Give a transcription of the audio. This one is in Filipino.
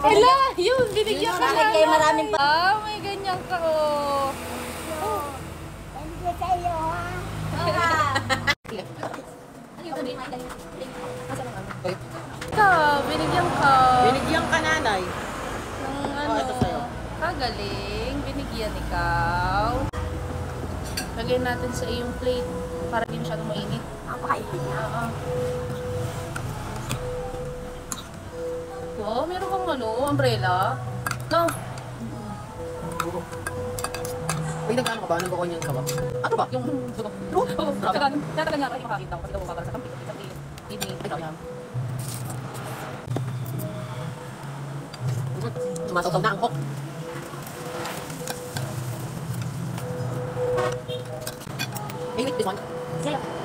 Hala, yun, binigyan ka Kahit kayo maraming pa. Ah, may ganyan ka, oh. Thank you sa iyo, ha? Ikaw, binigyan ka. Binigyan ka nanay. Ng ano, ito sa'yo. kagaling, binigyan ikaw. Lagyan natin sa iyong plate para di masyadong mainit. Oo. Wow, meron kang ano, umbrella. No. May nag-ano ka ba? Nag-onion ka ba? Ano ba? Yung sugo. Oo, tatagal nga kayo makakita ko. Kasi daw makakala sa kampi. Sa TV. Ay, daw yan. Sumasaw na ang hook. Hey, wait, this one. Sa'yo.